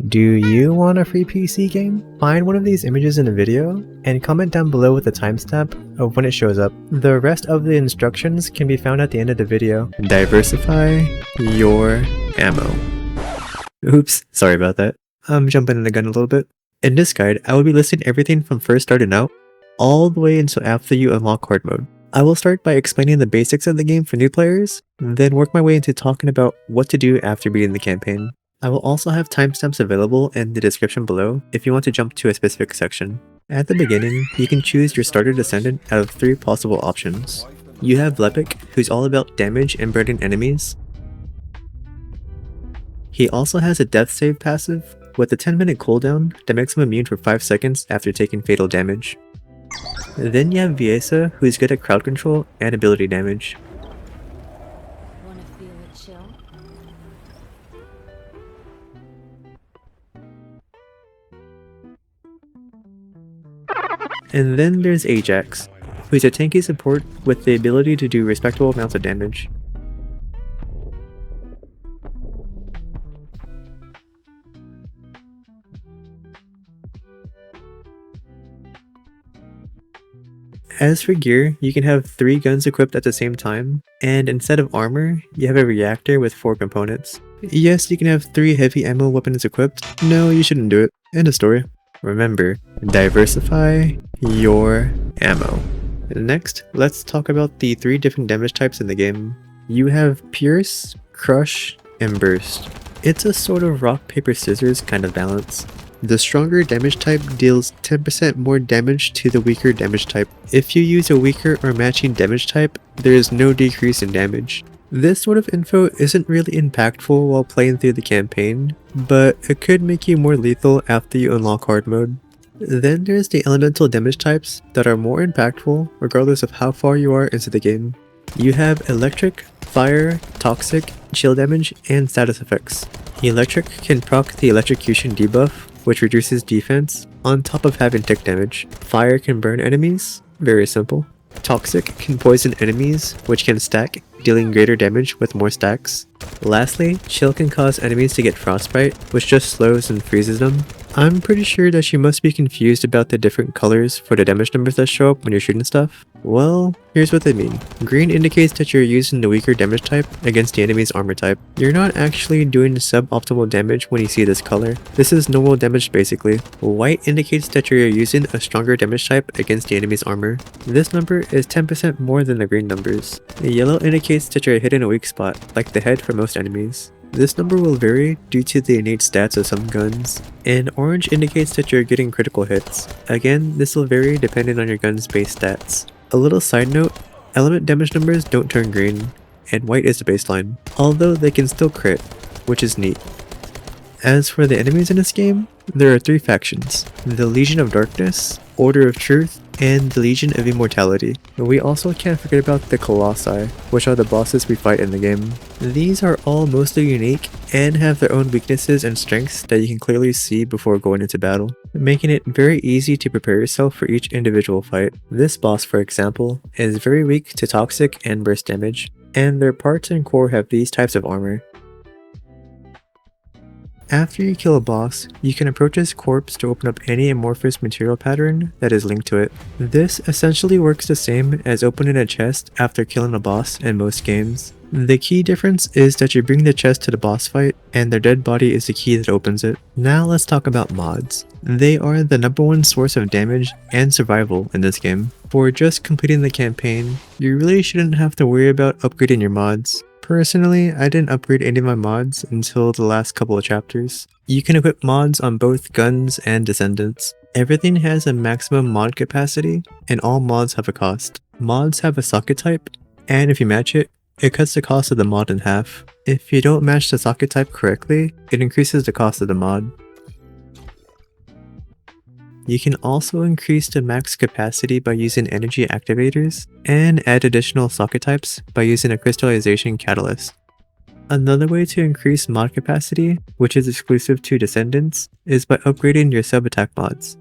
Do you want a free PC game? Find one of these images in a video and comment down below with the timestamp of when it shows up. The rest of the instructions can be found at the end of the video. Diversify your ammo. Oops, sorry about that. I'm jumping in the gun a little bit. In this guide, I will be listing everything from first starting out all the way until after you unlock hard mode. I will start by explaining the basics of the game for new players, then work my way into talking about what to do after beating the campaign. I will also have timestamps available in the description below if you want to jump to a specific section. At the beginning, you can choose your starter descendant out of 3 possible options. You have Lepic, who's all about damage and burning enemies. He also has a death save passive with a 10-minute cooldown that makes him immune for 5 seconds after taking fatal damage. Then you have Viesa, who is good at crowd control and ability damage. Wanna feel a chill? And then there's Ajax, who's a tanky support with the ability to do respectable amounts of damage. As for gear, you can have 3 guns equipped at the same time, and instead of armor, you have a reactor with 4 components. Yes, you can have 3 heavy ammo weapons equipped. No, you shouldn't do it. End of story. Remember, diversify your ammo. Next, let's talk about the 3 different damage types in the game. You have Pierce, Crush, and Burst. It's a sort of rock, paper, scissors kind of balance. The stronger damage type deals 10% more damage to the weaker damage type. If you use a weaker or matching damage type, there is no decrease in damage. This sort of info isn't really impactful while playing through the campaign, but it could make you more lethal after you unlock hard mode. Then there's the elemental damage types that are more impactful regardless of how far you are into the game. You have Electric, Fire, Toxic, Chill damage, and status effects. Electric can proc the Electrocution debuff, which reduces defense, on top of having tick damage. Fire can burn enemies, very simple. Toxic can poison enemies, which can stack, dealing greater damage with more stacks. Lastly, Chill can cause enemies to get frostbite, which just slows and freezes them. I'm pretty sure that you must be confused about the different colors for the damage numbers that show up when you're shooting stuff. Well, here's what they mean. Green indicates that you're using the weaker damage type against the enemy's armor type. You're not actually doing suboptimal damage when you see this color. This is normal damage basically. White indicates that you're using a stronger damage type against the enemy's armor. This number is 10% more than the green numbers. Yellow indicates that you're hitting a weak spot, like the head for most enemies. This number will vary due to the innate stats of some guns, and orange indicates that you're getting critical hits. Again, this will vary depending on your gun's base stats. A little side note, element damage numbers don't turn green, and white is the baseline, although they can still crit, which is neat. As for the enemies in this game, there are 3 factions: the Legion of Darkness, Order of Truth, and the Legion of Immortality. We also can't forget about the Colossi, which are the bosses we fight in the game. These are all mostly unique and have their own weaknesses and strengths that you can clearly see before going into battle, making it very easy to prepare yourself for each individual fight. This boss, for example, is very weak to toxic and burst damage, and their parts and core have these types of armor. After you kill a boss, you can approach his corpse to open up any amorphous material pattern that is linked to it. This essentially works the same as opening a chest after killing a boss in most games. The key difference is that you bring the chest to the boss fight, and their dead body is the key that opens it. Now let's talk about mods. They are the #1 source of damage and survival in this game. For just completing the campaign, you really shouldn't have to worry about upgrading your mods. Personally, I didn't upgrade any of my mods until the last couple of chapters. You can equip mods on both guns and descendants. Everything has a maximum mod capacity, and all mods have a cost. Mods have a socket type, and if you match it, it cuts the cost of the mod in half. If you don't match the socket type correctly, it increases the cost of the mod. You can also increase the max capacity by using energy activators, and add additional socket types by using a crystallization catalyst. Another way to increase mod capacity, which is exclusive to Descendants, is by upgrading your sub-attack mods.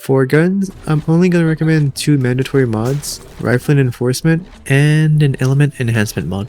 For guns, I'm only going to recommend 2 mandatory mods, Rifling Enforcement and an Element Enhancement mod,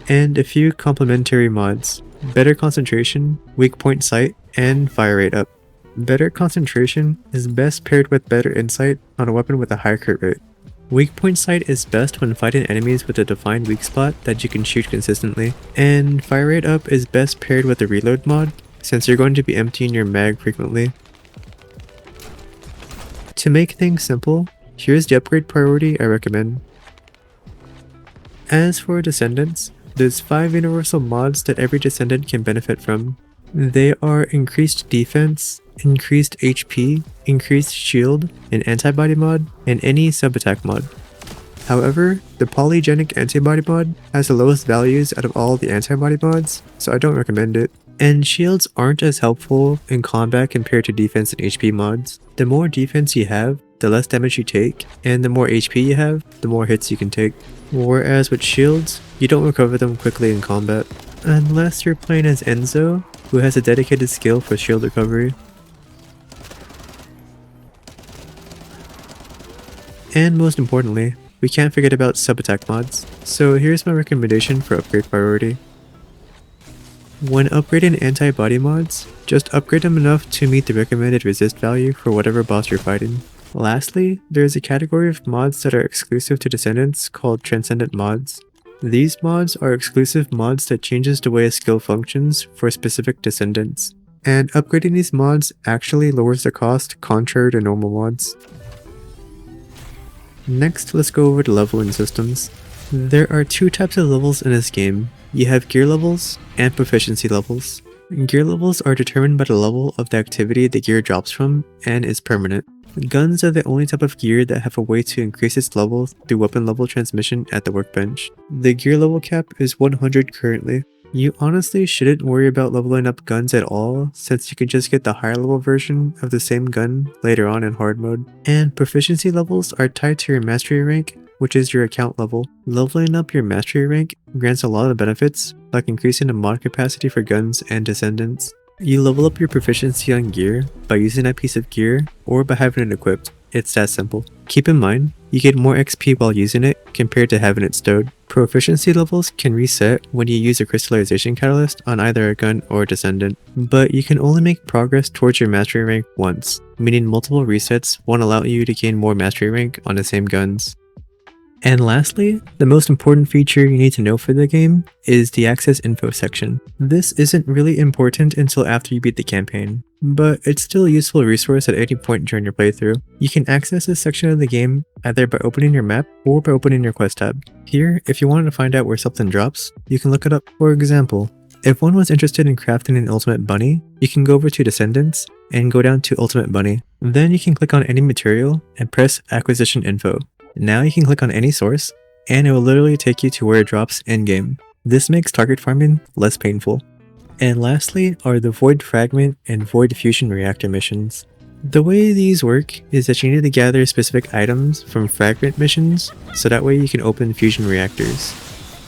and a few complementary mods. better concentration, weak point sight, and fire rate up. Better concentration is best paired with better insight on a weapon with a high crit rate. Weak point sight is best when fighting enemies with a defined weak spot that you can shoot consistently, and fire rate up is best paired with a reload mod, since you're going to be emptying your mag frequently. To make things simple, here's the upgrade priority I recommend. As for Descendants, there's 5 universal mods that every Descendant can benefit from. They are increased defense, increased HP, increased shield, an antibody mod, and any sub-attack mod. However, the polygenic antibody mod has the lowest values out of all the antibody mods, so I don't recommend it. And shields aren't as helpful in combat compared to defense and HP mods. The more defense you have, the less damage you take, and the more HP you have, the more hits you can take. Whereas with shields, you don't recover them quickly in combat, unless you're playing as Enzo, who has a dedicated skill for shield recovery. And most importantly, we can't forget about sub-attack mods, so here's my recommendation for upgrade priority. When upgrading antibody mods, just upgrade them enough to meet the recommended resist value for whatever boss you're fighting. Lastly, there is a category of mods that are exclusive to Descendants called Transcendent mods. These mods are exclusive mods that changes the way a skill functions for specific Descendants, and upgrading these mods actually lowers the cost contrary to normal mods. Next, let's go over the leveling systems. There are 2 types of levels in this game. You have gear levels and proficiency levels. Gear levels are determined by the level of the activity the gear drops from and is permanent. Guns are the only type of gear that have a way to increase its level through weapon level transmission at the workbench. The gear level cap is 100 currently. You honestly shouldn't worry about leveling up guns at all, since you can just get the higher level version of the same gun later on in hard mode. And proficiency levels are tied to your mastery rank, which is your account level. Leveling up your mastery rank grants a lot of benefits, like increasing the mod capacity for guns and Descendants. You level up your proficiency on gear by using that piece of gear or by having it equipped. It's that simple. Keep in mind, you get more XP while using it compared to having it stowed. Proficiency levels can reset when you use a crystallization catalyst on either a gun or a Descendant, but you can only make progress towards your mastery rank once, meaning multiple resets won't allow you to gain more mastery rank on the same guns. And lastly, the most important feature you need to know for the game is the access info section. This isn't really important until after you beat the campaign, but it's still a useful resource at any point during your playthrough. You can access this section of the game either by opening your map or by opening your quest tab. Here, if you wanted to find out where something drops, you can look it up. For example, if one was interested in crafting an ultimate bunny, you can go over to Descendants and go down to Ultimate Bunny. Then you can click on any material and press Acquisition Info. Now you can click on any source, and it will literally take you to where it drops in-game. This makes target farming less painful. And lastly are the Void Fragment and Void Fusion Reactor missions. The way these work is that you need to gather specific items from fragment missions, so that way you can open fusion reactors.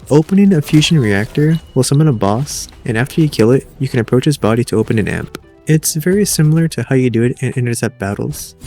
Opening a fusion reactor will summon a boss, and after you kill it, you can approach his body to open an amp. It's very similar to how you do it in intercept battles.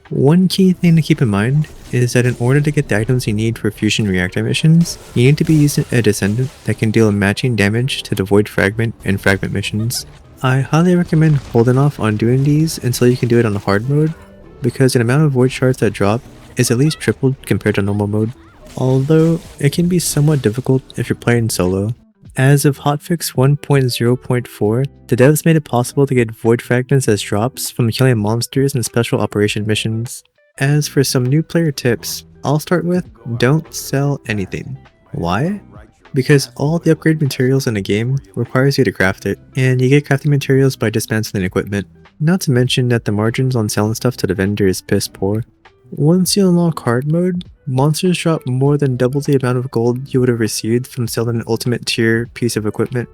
One key thing to keep in mind is that in order to get the items you need for fusion reactor missions, you need to be using a Descendant that can deal matching damage to the Void Fragment and Fragment missions. I highly recommend holding off on doing these until you can do it on hard mode, because the amount of Void Shards that drop is at least tripled compared to normal mode, although it can be somewhat difficult if you're playing solo. As of hotfix 1.0.4, the devs made it possible to get Void Fragments as drops from killing monsters in special operation missions. As for some new player tips, I'll start with don't sell anything. Why? Because all the upgrade materials in the game requires you to craft it, and you get crafting materials by dismantling equipment. Not to mention that the margins on selling stuff to the vendor is piss poor. Once you unlock hard mode, monsters drop more than double the amount of gold you would have received from selling an ultimate tier piece of equipment.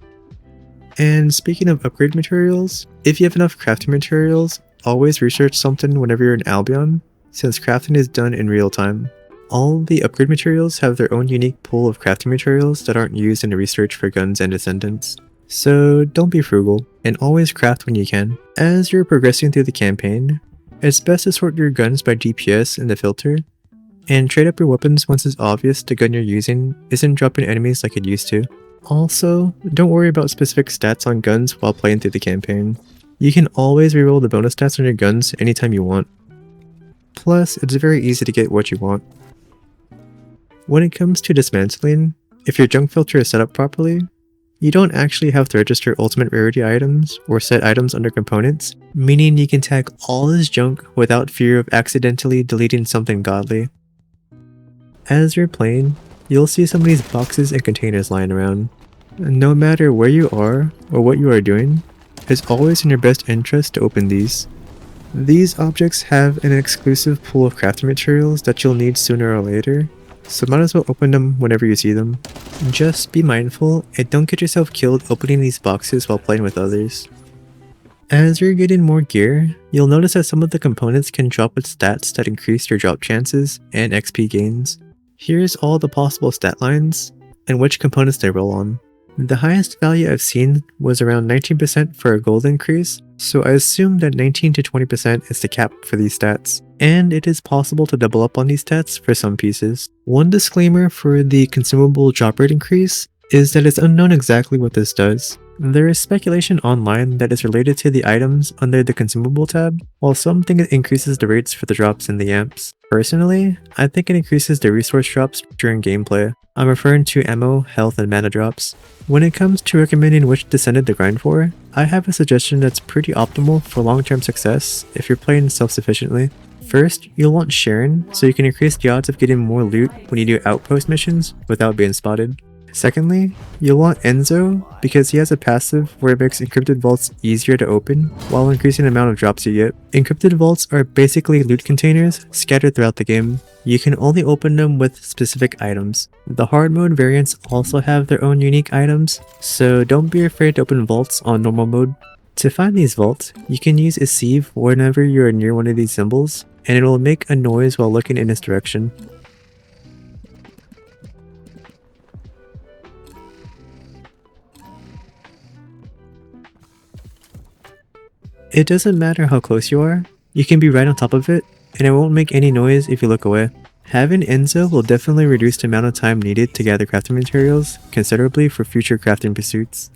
And speaking of upgrade materials, if you have enough crafting materials, always research something whenever you're in Albion, since crafting is done in real time. All the upgrade materials have their own unique pool of crafting materials that aren't used in the research for guns and Descendants. So don't be frugal, and always craft when you can. As you're progressing through the campaign, it's best to sort your guns by DPS in the filter, and trade up your weapons once it's obvious the gun you're using isn't dropping enemies like it used to. Also, don't worry about specific stats on guns while playing through the campaign. You can always reroll the bonus stats on your guns anytime you want. Plus, it's very easy to get what you want. When it comes to dismantling, if your junk filter is set up properly, you don't actually have to register ultimate rarity items or set items under components, meaning you can tag all this junk without fear of accidentally deleting something godly. As you're playing, you'll see some of these boxes and containers lying around. No matter where you are or what you are doing, it's always in your best interest to open these. These objects have an exclusive pool of crafting materials that you'll need sooner or later, so might as well open them whenever you see them. Just be mindful and don't get yourself killed opening these boxes while playing with others. As you're getting more gear, you'll notice that some of the components can drop with stats that increase your drop chances and XP gains. Here's all the possible stat lines and which components they roll on. The highest value I've seen was around 19% for a gold increase, so I assume that 19 to 20% is the cap for these stats, and it is possible to double up on these stats for some pieces. One disclaimer for the consumable drop rate increase is that it's unknown exactly what this does. There is speculation online that is related to the items under the consumable tab, while some think it increases the rates for the drops in the amps. Personally, I think it increases the resource drops during gameplay. I'm referring to ammo, health, and mana drops. When it comes to recommending which descendant to grind for, I have a suggestion that's pretty optimal for long-term success if you're playing self-sufficiently. First, you'll want Sharon, so you can increase the odds of getting more loot when you do outpost missions without being spotted. Secondly, you'll want Enzo because he has a passive where it makes encrypted vaults easier to open while increasing the amount of drops you get. Encrypted vaults are basically loot containers scattered throughout the game. You can only open them with specific items. The hard mode variants also have their own unique items, so don't be afraid to open vaults on normal mode. To find these vaults, you can use a sieve whenever you are near one of these symbols, and it will make a noise while looking in this direction. It doesn't matter how close you are, you can be right on top of it, and it won't make any noise if you look away. Having Enzo will definitely reduce the amount of time needed to gather crafting materials considerably for future crafting pursuits.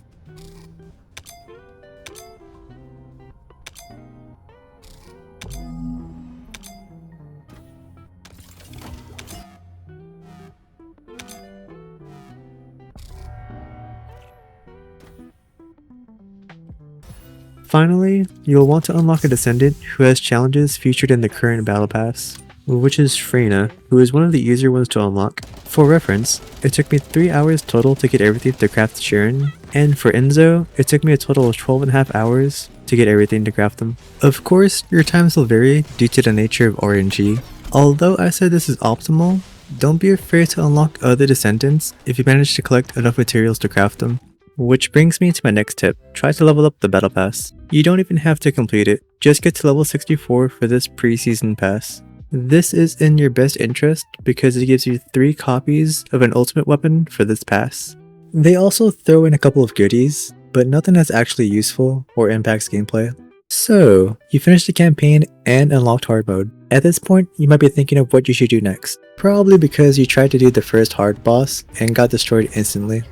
Finally, you'll want to unlock a descendant who has challenges featured in the current battle pass, which is Freyna, who is one of the easier ones to unlock. For reference, it took me 3 hours total to get everything to craft Sharon, and for Enzo, it took me a total of 12.5 hours to get everything to craft them. Of course, your times will vary due to the nature of RNG. Although I said this is optimal, don't be afraid to unlock other descendants if you manage to collect enough materials to craft them. Which brings me to my next tip, try to level up the battle pass. You don't even have to complete it, just get to level 64 for this pre-season pass. This is in your best interest because it gives you 3 copies of an ultimate weapon for this pass. They also throw in a couple of goodies, but nothing that's actually useful or impacts gameplay. So, you finished the campaign and unlocked hard mode. At this point, you might be thinking of what you should do next. Probably because you tried to do the first hard boss and got destroyed instantly.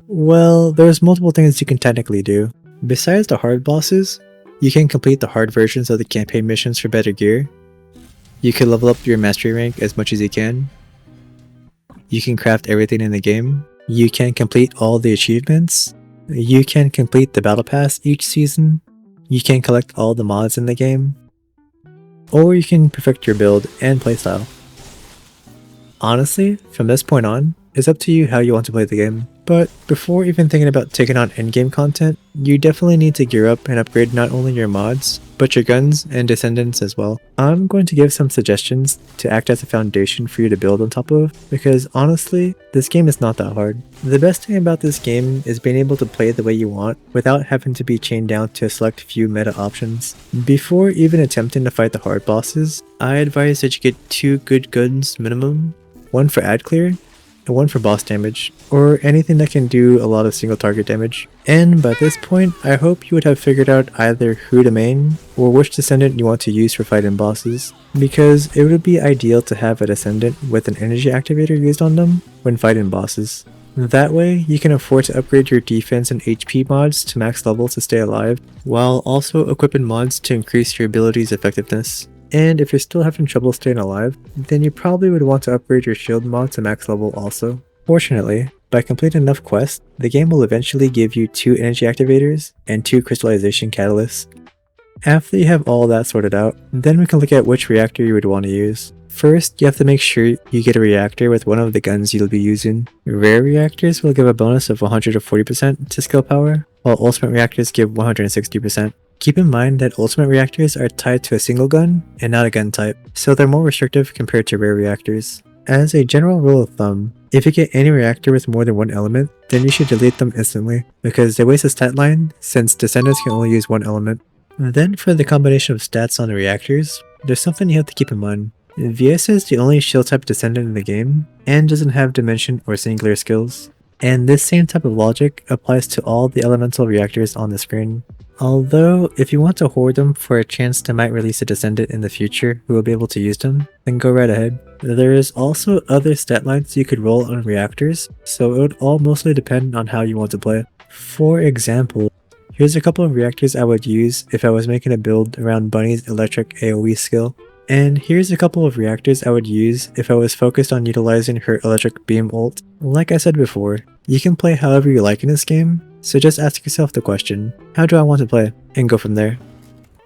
Well, there's multiple things you can technically do. Besides the hard bosses, you can complete the hard versions of the campaign missions for better gear. You can level up your mastery rank as much as you can. You can craft everything in the game. You can complete all the achievements. You can complete the battle pass each season. You can collect all the mods in the game. Or you can perfect your build and playstyle. Honestly, from this point on, it's up to you how you want to play the game. But before even thinking about taking on endgame content, you definitely need to gear up and upgrade not only your mods, but your guns and descendants as well. I'm going to give some suggestions to act as a foundation for you to build on top of, because honestly, this game is not that hard. The best thing about this game is being able to play the way you want without having to be chained down to a select few meta options. Before even attempting to fight the hard bosses, I advise that you get 2 good guns minimum, one for ad clear, and one for boss damage, or anything that can do a lot of single target damage. And by this point, I hope you would have figured out either who to main, or which descendant you want to use for fighting bosses, because it would be ideal to have a descendant with an energy activator used on them when fighting bosses. That way, you can afford to upgrade your defense and HP mods to max level to stay alive, while also equipping mods to increase your ability's effectiveness. And if you're still having trouble staying alive, then you probably would want to upgrade your shield mod to max level also. Fortunately, by completing enough quests, the game will eventually give you 2 energy activators and 2 crystallization catalysts. After you have all that sorted out, then we can look at which reactor you would want to use. First, you have to make sure you get a reactor with one of the guns you'll be using. Rare reactors will give a bonus of 140% to skill power, while ultimate reactors give 160%. Keep in mind that ultimate reactors are tied to a single gun and not a gun type, so they're more restrictive compared to rare reactors. As a general rule of thumb, if you get any reactor with more than one element, then you should delete them instantly, because they waste a stat line since descendants can only use one element. Then for the combination of stats on the reactors, there's something you have to keep in mind. VS is the only shield type descendant in the game, and doesn't have dimension or singular skills. And this same type of logic applies to all the elemental reactors on the screen. Although, if you want to hoard them for a chance to might release a descendant in the future who will be able to use them, then go right ahead. There is also other stat lines you could roll on reactors, so it would all mostly depend on how you want to play. For example, here's a couple of reactors I would use if I was making a build around Bunny's electric AoE skill. And here's a couple of reactors I would use if I was focused on utilizing her electric beam ult. Like I said before, you can play however you like in this game, so just ask yourself the question, how do I want to play? And go from there.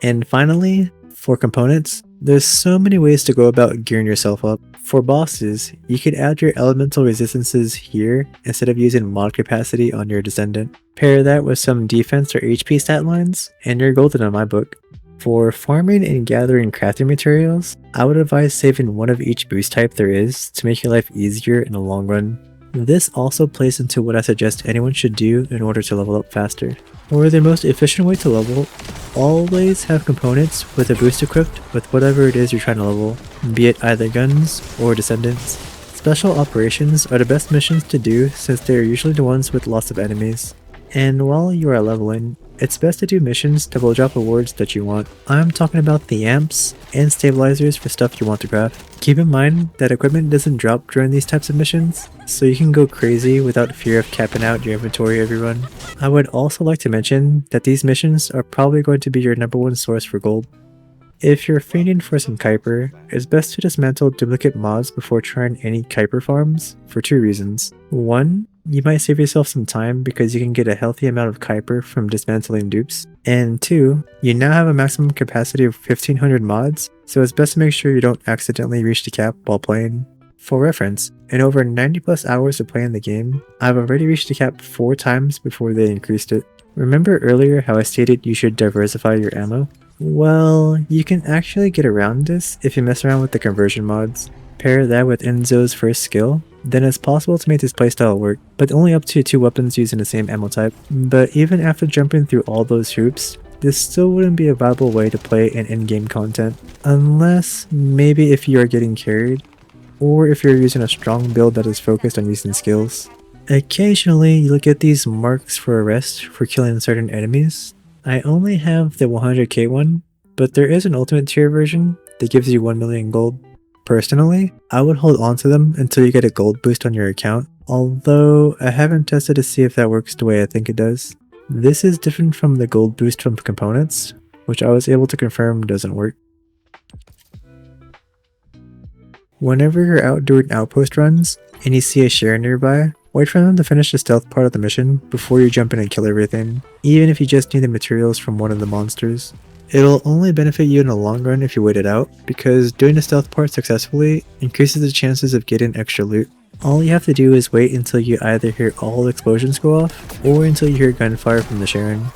And finally, for components, there's so many ways to go about gearing yourself up. For bosses, you could add your elemental resistances here instead of using mod capacity on your descendant. Pair that with some defense or HP stat lines, and you're golden in my book. For farming and gathering crafting materials, I would advise saving one of each boost type there is to make your life easier in the long run. This also plays into what I suggest anyone should do in order to level up faster. For the most efficient way to level, always have components with a boost equipped with whatever it is you're trying to level, be it either guns or descendants. Special operations are the best missions to do since they are usually the ones with lots of enemies. And while you are leveling, it's best to do missions that will drop rewards that you want. I'm talking about the amps and stabilizers for stuff you want to craft. Keep in mind that equipment doesn't drop during these types of missions, so you can go crazy without fear of capping out your inventory every run. I would also like to mention that these missions are probably going to be your #1 source for gold. If you're fiending for some Kuiper, it's best to dismantle duplicate mods before trying any Kuiper farms for 2 reasons. 1, you might save yourself some time because you can get a healthy amount of Kuiper from dismantling dupes. And 2, you now have a maximum capacity of 1500 mods, so it's best to make sure you don't accidentally reach the cap while playing. For reference, in over 90 plus hours of playing the game, I've already reached the cap 4 times before they increased it. Remember earlier how I stated you should diversify your ammo? Well, you can actually get around this if you mess around with the conversion mods. Pair that with Enzo's first skill, then it's possible to make this playstyle work, but only up to 2 weapons using the same ammo type. But even after jumping through all those hoops, this still wouldn't be a viable way to play in in-game content, unless maybe if you are getting carried, or if you're using a strong build that is focused on using skills. Occasionally, you'll get these marks for arrest for killing certain enemies. I only have the 100k one, but there is an ultimate tier version that gives you 1 million gold. Personally, I would hold on to them until you get a gold boost on your account, although I haven't tested to see if that works the way I think it does. This is different from the gold boost from components, which I was able to confirm doesn't work. Whenever you're out doing outpost runs, and you see a share nearby, wait for them to finish the stealth part of the mission before you jump in and kill everything, even if you just need the materials from one of the monsters. It'll only benefit you in the long run if you wait it out, because doing the stealth part successfully increases the chances of getting extra loot. All you have to do is wait until you either hear all the explosions go off, or until you hear gunfire from the Sharon.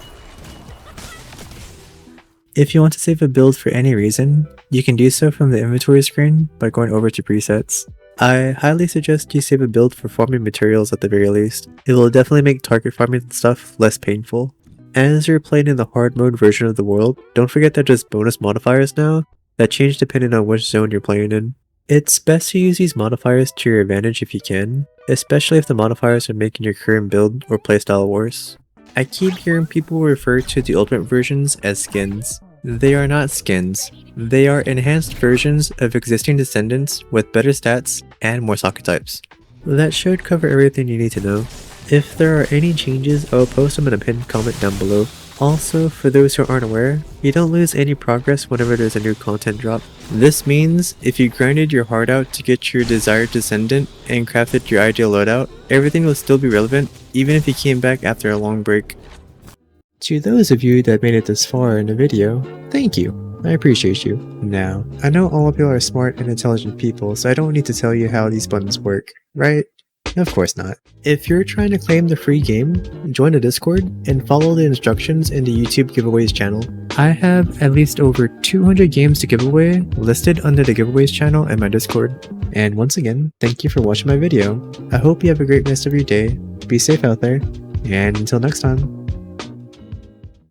If you want to save a build for any reason, you can do so from the inventory screen by going over to presets. I highly suggest you save a build for farming materials at the very least. It will definitely make target farming stuff less painful. As you're playing in the hard mode version of the world, don't forget that there's bonus modifiers now that change depending on which zone you're playing in. It's best to use these modifiers to your advantage if you can, especially if the modifiers are making your current build or playstyle worse. I keep hearing people refer to the ultimate versions as skins. They are not skins. They are enhanced versions of existing descendants with better stats and more socket types. That should cover everything you need to know. If there are any changes, I'll post them in a pinned comment down below. Also, for those who aren't aware, you don't lose any progress whenever there's a new content drop. This means, if you grinded your heart out to get your desired descendant and crafted your ideal loadout, everything will still be relevant, even if you came back after a long break. To those of you that made it this far in the video, thank you. I appreciate you. Now, I know all of you are smart and intelligent people, so I don't need to tell you how these buttons work, right? Of course not. If you're trying to claim the free game, join the Discord and follow the instructions in the YouTube giveaways channel. I have at least over 200 games to give away listed under the giveaways channel and my Discord. And once again, thank you for watching my video. I hope you have a great rest of your day, be safe out there, and until next time.